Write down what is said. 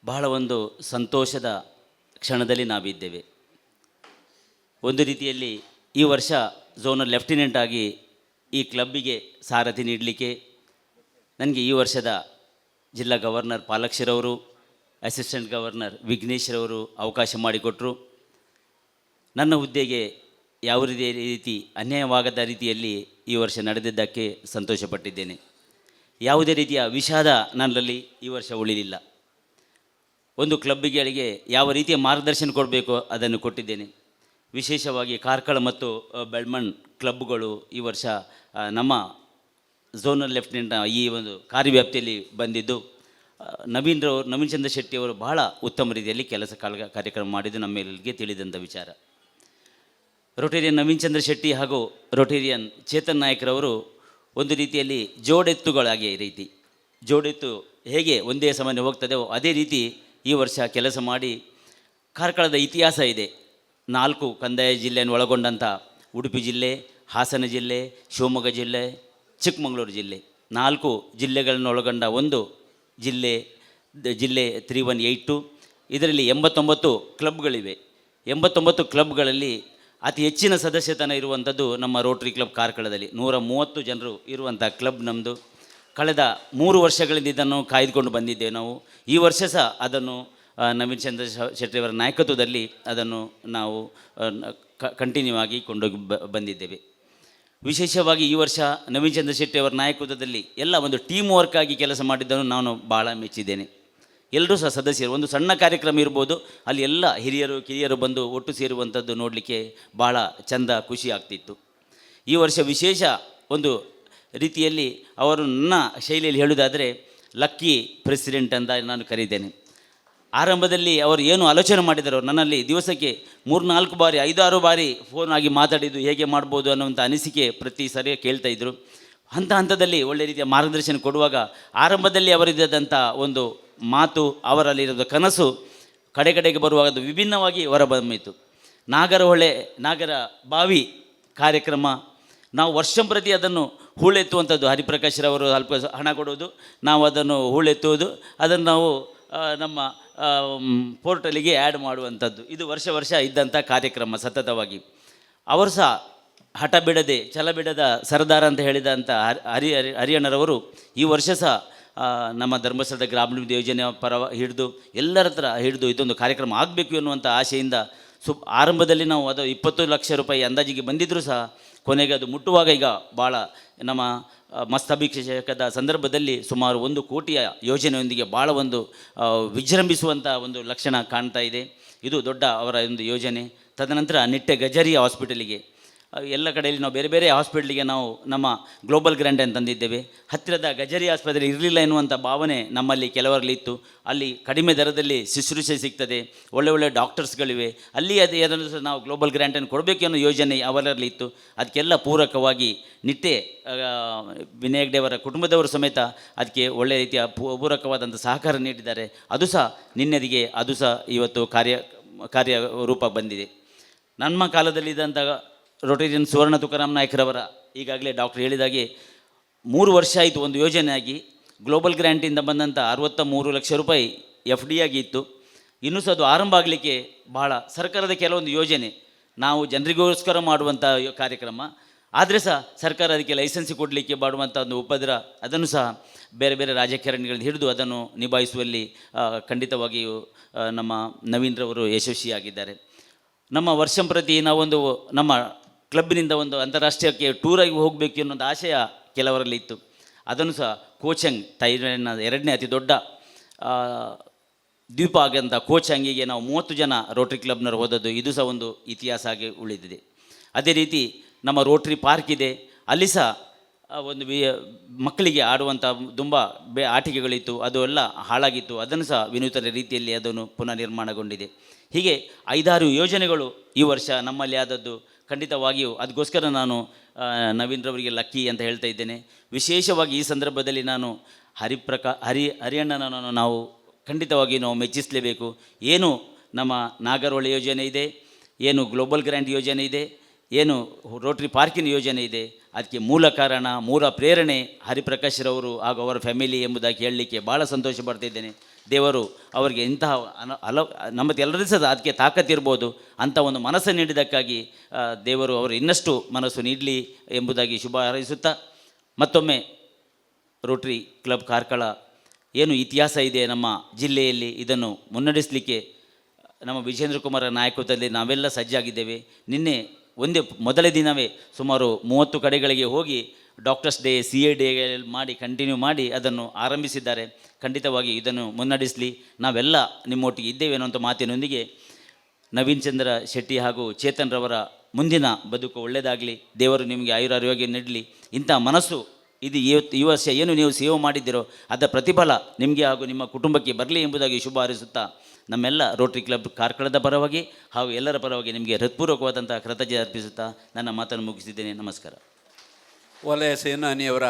ಬಹಳ ಒಂದು ಸಂತೋಷದ ಕ್ಷಣದಲ್ಲಿ ನಾವಿದ್ದೇವೆ. ಒಂದು ರೀತಿಯಲ್ಲಿ ಈ ವರ್ಷ ಝೋನಲ್ ಲೆಫ್ಟಿನೆಂಟ್ ಆಗಿ ಈ ಕ್ಲಬ್ಬಿಗೆ ಸಾರಥಿ ನೀಡಲಿಕ್ಕೆ ನನಗೆ ಈ ವರ್ಷದ ಜಿಲ್ಲಾ ಗವರ್ನರ್ ಪಾಲಾಕ್ಷರವರು, ಅಸಿಸ್ಟೆಂಟ್ ಗವರ್ನರ್ ವಿಘ್ನೇಶ್ರವರು ಅವಕಾಶ ಮಾಡಿಕೊಟ್ಟರು. ನನ್ನ ಹುದ್ದೆಗೆ ಯಾವುದೇ ರೀತಿ ಅನ್ಯಾಯವಾಗದ ರೀತಿಯಲ್ಲಿ ಈ ವರ್ಷ ನಡೆದಿದ್ದಕ್ಕೆ ಸಂತೋಷಪಟ್ಟಿದ್ದೇನೆ. ಯಾವುದೇ ರೀತಿಯ ವಿಷಾದ ನನ್ನಲ್ಲಿ ಈ ವರ್ಷ ಉಳಿಲಿಲ್ಲ. ಒಂದು ಕ್ಲಬ್ಗಳಿಗೆ ಯಾವ ರೀತಿಯ ಮಾರ್ಗದರ್ಶನ ಕೊಡಬೇಕೋ ಅದನ್ನು ಕೊಟ್ಟಿದ್ದೇನೆ. ವಿಶೇಷವಾಗಿ ಕಾರ್ಕಳ ಮತ್ತು ಬೆಳ್ಮಣ್ ಕ್ಲಬ್ಗಳು ಈ ವರ್ಷ ನಮ್ಮ ಝೋನಲ್ ಲೆಫ್ಟಿನೆಂಟ್ನ ಈ ಒಂದು ಕಾರ್ಯವ್ಯಾಪ್ತಿಯಲ್ಲಿ ಬಂದಿದ್ದು, ನವೀನ್ ಚಂದ್ರ ಶೆಟ್ಟಿಯವರು ಬಹಳ ಉತ್ತಮ ರೀತಿಯಲ್ಲಿ ಕಾರ್ಯಕ್ರಮ ಮಾಡಿದ್ದು ನಮ್ಮೆಲ್ಲರಿಗೆ ತಿಳಿದಂಥ ವಿಚಾರ. ರೋಟೇರಿಯನ್ ನವೀನ್ ಚಂದ್ರ ಶೆಟ್ಟಿ ಹಾಗೂ ರೋಟೇರಿಯನ್ ಚೇತನ್ ನಾಯಕ್ರವರು ಒಂದು ರೀತಿಯಲ್ಲಿ ಜೋಡೆತ್ತುಗಳಾಗಿ ಜೋಡೆತ್ತು ಹೇಗೆ ಒಂದೇ ಸಮನೆ ಹೋಗ್ತದೆಯೋ ಅದೇ ರೀತಿ ಈ ವರ್ಷ ಕೆಲಸ ಮಾಡಿ ಕಾರ್ಕಳದ ಇತಿಹಾಸ ಇದೆ. 4 ಕಂದಾಯ ಜಿಲ್ಲೆಯನ್ನು ಒಳಗೊಂಡಂಥ ಉಡುಪಿ ಜಿಲ್ಲೆ, ಹಾಸನ ಜಿಲ್ಲೆ, ಶಿವಮೊಗ್ಗ ಜಿಲ್ಲೆ, ಚಿಕ್ಕಮಗಳೂರು ಜಿಲ್ಲೆ, 4 ಜಿಲ್ಲೆಗಳನ್ನು ಒಳಗೊಂಡ ಒಂದು ಜಿಲ್ಲೆ 3182. ಇದರಲ್ಲಿ 89 ಕ್ಲಬ್ಗಳಿವೆ. 89 ಕ್ಲಬ್ಗಳಲ್ಲಿ ಅತಿ ಹೆಚ್ಚಿನ ಸದಸ್ಯತನ ಇರುವಂಥದ್ದು ನಮ್ಮ ರೋಟರಿ ಕ್ಲಬ್ ಕಾರ್ಕಳದಲ್ಲಿ. 130 ಜನರು ಇರುವಂಥ ಕ್ಲಬ್ ನಮ್ಮದು. ಕಳೆದ 3 ವರ್ಷಗಳಿಂದ ಇದನ್ನು ಕಾಯ್ದುಕೊಂಡು ಬಂದಿದ್ದೇವೆ ನಾವು. ಈ ವರ್ಷ ಸಹ ಅದನ್ನು ನವೀನ್ ಚಂದ್ರ ಶೆಟ್ಟಿಯವರ ನಾಯಕತ್ವದಲ್ಲಿ ಅದನ್ನು ನಾವು ಕಂಟಿನ್ಯೂ ಆಗಿ ಕೊಂಡೋಗಿ ಬಂದಿದ್ದೇವೆ. ವಿಶೇಷವಾಗಿ ಈ ವರ್ಷ ನವೀನ್ ಚಂದ್ರ ಶೆಟ್ಟಿಯವರ ನಾಯಕತ್ವದಲ್ಲಿ ಎಲ್ಲ ಒಂದು ಟೀಮ್ ವರ್ಕ್ ಆಗಿ ಕೆಲಸ ಮಾಡಿದ್ದನ್ನು ನಾನು ಭಾಳ ಮೆಚ್ಚಿದ್ದೇನೆ. ಎಲ್ಲರೂ ಸಹ ಸದಸ್ಯರು, ಒಂದು ಸಣ್ಣ ಕಾರ್ಯಕ್ರಮ ಇರ್ಬೋದು, ಅಲ್ಲಿ ಎಲ್ಲ ಹಿರಿಯರು ಕಿರಿಯರು ಬಂದು ಒಟ್ಟು ಸೇರುವಂಥದ್ದು ನೋಡಲಿಕ್ಕೆ ಭಾಳ ಚಂದ, ಖುಷಿ ಆಗ್ತಿತ್ತು. ಈ ವರ್ಷ ವಿಶೇಷ ಒಂದು ರೀತಿಯಲ್ಲಿ ಅವರು ನನ್ನ ಶೈಲಿಯಲ್ಲಿ ಹೇಳುವುದಾದರೆ ಲಕ್ಕಿ ಪ್ರೆಸಿಡೆಂಟ್ ಅಂತ ನಾನು ಕರೀತೇನೆ. ಆರಂಭದಲ್ಲಿ ಅವರು ಏನು ಆಲೋಚನೆ ಮಾಡಿದರು, ನನ್ನಲ್ಲಿ ದಿವಸಕ್ಕೆ 3-4 ಬಾರಿ 5-6 ಬಾರಿ ಫೋನ್ ಆಗಿ ಮಾತಾಡಿದ್ದು ಹೇಗೆ ಮಾಡ್ಬೋದು ಅನ್ನೋಂಥ ಅನಿಸಿಕೆ ಪ್ರತಿ ಸರಿ ಕೇಳ್ತಾಯಿದ್ರು. ಹಂತದಲ್ಲಿ ಒಳ್ಳೆ ರೀತಿಯ ಮಾರ್ಗದರ್ಶನ ಕೊಡುವಾಗ ಆರಂಭದಲ್ಲಿ ಅವರಿದ್ದಂಥ ಒಂದು ಮಾತು, ಅವರಲ್ಲಿರೋದು ಕನಸು ಕಡೆಗೆ ಬರುವಾಗ ಅದು ವಿಭಿನ್ನವಾಗಿ ಹೊರಬಂದಿತು. ನಾಗರ ಬಾವಿ ಕಾರ್ಯಕ್ರಮ ನಾವು ವರ್ಷಂಪ್ರತಿ ಅದನ್ನು ಹೂಳೆತ್ತುವಂಥದ್ದು. ಹರಿಪ್ರಕಾಶ್ರವರು ಸ್ವಲ್ಪ ಹಣ ಕೊಡುವುದು, ನಾವು ಅದನ್ನು ಹೂಳೆತ್ತುವುದು, ಅದನ್ನು ನಾವು ನಮ್ಮ ಪೋರ್ಟಲಿಗೆ ಆ್ಯಡ್ ಮಾಡುವಂಥದ್ದು. ಇದು ವರ್ಷ ಇದ್ದಂಥ ಕಾರ್ಯಕ್ರಮ ಸತತವಾಗಿ. ಅವರು ಸಹ ಹಠ ಬಿಡದೆ ಛಲ ಬಿಡದ ಸರದಾರ ಅಂತ ಹೇಳಿದಂಥ ಹರಿಯಣ್ಣರವರು ಈ ವರ್ಷ ಸಹ ನಮ್ಮ ಧರ್ಮಸ್ಥಳದ ಗ್ರಾಮೀಣ ಯೋಜನೆಯ ಹಿಡಿದು ಎಲ್ಲರ ಹತ್ರ ಹಿಡಿದು ಇದೊಂದು ಕಾರ್ಯಕ್ರಮ ಆಗಬೇಕು ಎನ್ನುವಂಥ ಆಶೆಯಿಂದ ಆರಂಭದಲ್ಲಿ ನಾವು ಅದು 20 ಲಕ್ಷ ರೂಪಾಯಿ ಅಂದಾಜಿಗೆ ಬಂದಿದ್ದರೂ ಸಹ ಕೊನೆಗೆ ಅದು ಮುಟ್ಟುವಾಗ ಈಗ ಭಾಳ ನಮ್ಮ ಮಸ್ತಭಿಷೇಕದ ಸಂದರ್ಭದಲ್ಲಿ ಸುಮಾರು 1 ಕೋಟಿಯ ಯೋಜನೆಯೊಂದಿಗೆ ಭಾಳ ಒಂದು ವಿಜೃಂಭಿಸುವಂಥ ಒಂದು ಲಕ್ಷಣ ಕಾಣ್ತಾ ಇದೆ. ಇದು ದೊಡ್ಡ ಅವರ ಒಂದು ಯೋಜನೆ. ತದನಂತರ ನಿಟ್ಟೆ ಗಜರಿಯ ಹಾಸ್ಪಿಟಲಿಗೆ ಎಲ್ಲ ಕಡೆಯಲ್ಲಿ ನಾವು ಬೇರೆ ಹಾಸ್ಪಿಟ್ಲಿಗೆ ನಾವು ನಮ್ಮ ಗ್ಲೋಬಲ್ ಗ್ರ್ಯಾಂಡ್ ಅಂತ ತಂದಿದ್ದೇವೆ. ಹತ್ತಿರದ ಗಜರಿ ಆಸ್ಪತ್ರೆ ಇರಲಿಲ್ಲ ಎನ್ನುವಂಥ ಭಾವನೆ ನಮ್ಮಲ್ಲಿ ಕೆಲವರಲ್ಲಿ ಇತ್ತು. ಅಲ್ಲಿ ಕಡಿಮೆ ದರದಲ್ಲಿ ಶುಶ್ರೂಷೆ ಸಿಗ್ತದೆ, ಒಳ್ಳೆ ಡಾಕ್ಟರ್ಸ್ಗಳಿವೆ, ಅಲ್ಲಿ ಅದು ಏನಾದರೂ ಸಹ ನಾವು ಗ್ಲೋಬಲ್ ಗ್ರ್ಯಾಂಟನ್ನು ಕೊಡಬೇಕು ಅನ್ನೋ ಯೋಜನೆ ಅವರಲ್ಲಿ ಇತ್ತು. ಅದಕ್ಕೆಲ್ಲ ಪೂರಕವಾಗಿ ನಿಟ್ಟೆ ವಿನಾಯಕ್ ದೇವರ ಕುಟುಂಬದವರು ಸಮೇತ ಅದಕ್ಕೆ ಒಳ್ಳೆಯ ರೀತಿಯ ಪೂರಕವಾದಂಥ ಸಹಕಾರ ನೀಡಿದ್ದಾರೆ. ಅದು ಸಹ ನಿನ್ನೆದಿಗೆ ಅದು ಸಹ ಇವತ್ತು ಕಾರ್ಯ ರೂಪ ಬಂದಿದೆ. ನಮ್ಮ ಕಾಲದಲ್ಲಿದ್ದಂಥ ರೋಟೇರಿಯನ್ ಸುವರ್ಣ ತುಕಾರಾಮ್ ನಾಯ್ಕರವರ ಈಗಾಗಲೇ ಡಾಕ್ಟರ್ ಹೇಳಿದಾಗೆ 3 ವರ್ಷ ಆಯಿತು ಒಂದು ಯೋಜನೆಯಾಗಿ. ಗ್ಲೋಬಲ್ ಗ್ರ್ಯಾಂಟಿಂದ ಬಂದಂಥ 63 ಲಕ್ಷ ರೂಪಾಯಿ FD ಆಗಿ ಇತ್ತು. ಇನ್ನೂ ಸಹ ಅದು ಆರಂಭ ಆಗಲಿಕ್ಕೆ ಭಾಳ ಸರ್ಕಾರದ ಕೆಲವೊಂದು ಯೋಜನೆ ನಾವು ಜನರಿಗೋಸ್ಕರ ಮಾಡುವಂಥ ಕಾರ್ಯಕ್ರಮ, ಆದರೆ ಸಹ ಸರ್ಕಾರ ಅದಕ್ಕೆ ಲೈಸೆನ್ಸ್ ಕೊಡಲಿಕ್ಕೆ ಮಾಡುವಂಥ ಒಂದು ಉಪದ್ರ, ಅದನ್ನು ಸಹ ಬೇರೆ ರಾಜಕಾರಣಿಗಳನ್ನು ಹಿಡಿದು ಅದನ್ನು ನಿಭಾಯಿಸುವಲ್ಲಿ ಖಂಡಿತವಾಗಿಯೂ ನಮ್ಮ ನವೀನ್ರವರು ಯಶಸ್ವಿಯಾಗಿದ್ದಾರೆ. ನಮ್ಮ ವರ್ಷಂಪ್ರತಿ ನಾವೊಂದು ನಮ್ಮ ಕ್ಲಬ್ಬಿನಿಂದ ಒಂದು ಅಂತಾರಾಷ್ಟ್ರೀಯಕ್ಕೆ ಟೂರಾಗಿ ಹೋಗಬೇಕು ಅನ್ನೋದು ಆಶಯ ಕೆಲವರಲ್ಲಿ ಇತ್ತು. ಅದನ್ನು ಸಹ ಕೋಚಂಗ್, ಥೈಲ್ಯಾಂಡ್ನ 2ನೇ ಅತಿ ದೊಡ್ಡ ದ್ವೀಪ ಆಗಂಥ ಕೋಚಂಗಿಗೆ ನಾವು 30 ಜನ ರೋಟರಿ ಕ್ಲಬ್ನವರು ಹೋದದ್ದು, ಇದು ಸಹ ಒಂದು ಇತಿಹಾಸ ಆಗಿ ಉಳಿದಿದೆ. ಅದೇ ರೀತಿ ನಮ್ಮ ರೋಟರಿ ಪಾರ್ಕ್ ಇದೆ, ಅಲ್ಲಿ ಸಹ ಒಂದು ಮಕ್ಕಳಿಗೆ ಆಡುವಂಥ ತುಂಬ ಆಟಿಕೆಗಳಿತ್ತು, ಅದು ಎಲ್ಲ ಹಾಳಾಗಿತ್ತು. ಅದನ್ನು ಸಹ ವಿನೂತನ ರೀತಿಯಲ್ಲಿ ಅದನ್ನು ಪುನಃ ನಿರ್ಮಾಣಗೊಂಡಿದೆ. ಹೀಗೆ 5-6 ಯೋಜನೆಗಳು ಈ ವರ್ಷ ನಮ್ಮಲ್ಲಿ ಆದದ್ದು ಖಂಡಿತವಾಗಿಯೂ. ಅದಕ್ಕೋಸ್ಕರ ನಾನು ನವೀನ್ರವರಿಗೆ ಲಕ್ಕಿ ಅಂತ ಹೇಳ್ತಾ ಇದ್ದೇನೆ. ವಿಶೇಷವಾಗಿ ಈ ಸಂದರ್ಭದಲ್ಲಿ ನಾನು ಹರಿಯಣ್ಣನನ್ನು ನಾವು ಖಂಡಿತವಾಗಿ ನಾವು ಮೆಚ್ಚಿಸಲೇಬೇಕು. ಏನು ನಮ್ಮ ನಾಗರಹೊಳೆ ಯೋಜನೆ ಇದೆ, ಏನು ಗ್ಲೋಬಲ್ ಗ್ರ್ಯಾಂಟ್ ಯೋಜನೆ ಇದೆ, ಏನು ರೋಟರಿ ಪಾರ್ಕಿನ ಯೋಜನೆ ಇದೆ, ಅದಕ್ಕೆ ಮೂಲ ಕಾರಣ, ಮೂಲ ಪ್ರೇರಣೆ ಹರಿಪ್ರಕಾಶ್ರವರು ಹಾಗೂ ಅವರ ಫ್ಯಾಮಿಲಿ ಎಂಬುದಾಗಿ ಹೇಳಲಿಕ್ಕೆ ಭಾಳ ಸಂತೋಷ ಪಡ್ತಿದ್ದೇನೆ. ದೇವರು ಅವರಿಗೆ ಇಂತಹ ನಮ್ಮದು ಎಲ್ಲರಿಗೂ ಸಹ ಅದಕ್ಕೆ ತಾಕತ್ತಿರ್ಬೋದು ಅಂಥ ಒಂದು ಮನಸ್ಸು ನೀಡಿದ್ದಕ್ಕಾಗಿ ದೇವರು ಅವರು ಇನ್ನಷ್ಟು ಮನಸ್ಸು ನೀಡಲಿ ಎಂಬುದಾಗಿ ಶುಭ ಹಾರೈಸುತ್ತಾ, ಮತ್ತೊಮ್ಮೆ ರೋಟರಿ ಕ್ಲಬ್ ಕಾರ್ಕಳ ಏನು ಇತಿಹಾಸ ಇದೆ ನಮ್ಮ ಜಿಲ್ಲೆಯಲ್ಲಿ, ಇದನ್ನು ಮುನ್ನಡೆಸಲಿಕ್ಕೆ ನಮ್ಮ ವಿಜೇಂದ್ರ ಕುಮಾರ ನಾಯಕತ್ವದಲ್ಲಿ ನಾವೆಲ್ಲ ಸಜ್ಜಾಗಿದ್ದೇವೆ. ನಿನ್ನೆ ಮೊದಲೇ ದಿನವೇ ಸುಮಾರು 30 ಕಡೆಗಳಿಗೆ ಹೋಗಿ ಡಾಕ್ಟರ್ಸ್ ಡೇ, CA ಡೇ ಮಾಡಿ ಕಂಟಿನ್ಯೂ ಮಾಡಿ ಅದನ್ನು ಆರಂಭಿಸಿದ್ದಾರೆ. ಖಂಡಿತವಾಗಿ ಇದನ್ನು ಮುನ್ನಡೆಸಲಿ, ನಾವೆಲ್ಲ ನಿಮ್ಮೊಟ್ಟಿಗೆ ಇದ್ದೇವೆ ಅನ್ನುವಂಥ ಮಾತಿನೊಂದಿಗೆ ನವೀನ್ ಚಂದ್ರ ಶೆಟ್ಟಿ ಹಾಗೂ ಚೇತನ್ ರವರ ಮುಂದಿನ ಬದುಕು ಒಳ್ಳೆಯದಾಗಲಿ, ದೇವರು ನಿಮಗೆ ಆಯುರಾರೋಗ್ಯ ನೀಡಲಿ. ಇಂಥ ಮನಸ್ಸು ಇದು ಈ ವರ್ಷ ಏನು ನೀವು ಸೇವೆ ಮಾಡಿದ್ದೀರೋ ಅದರ ಪ್ರತಿಫಲ ನಿಮಗೆ ಹಾಗೂ ನಿಮ್ಮ ಕುಟುಂಬಕ್ಕೆ ಬರಲಿ ಎಂಬುದಾಗಿ ಶುಭ ಹಾರೈಸುತ್ತಾ, ನಮ್ಮೆಲ್ಲ ರೋಟರಿ ಕ್ಲಬ್ ಕಾರ್ಕಳದ ಪರವಾಗಿ ಹಾಗೂ ಎಲ್ಲರ ಪರವಾಗಿ ನಿಮಗೆ ಹೃತ್ಪೂರ್ವಕವಾದಂಥ ಕೃತಜ್ಞತೆ ಅರ್ಪಿಸುತ್ತಾ ನನ್ನ ಮಾತನ್ನು ಮುಗಿಸಿದ್ದೇನೆ. ನಮಸ್ಕಾರ. ವಲಯ ಸೇನಾನಿಯವರ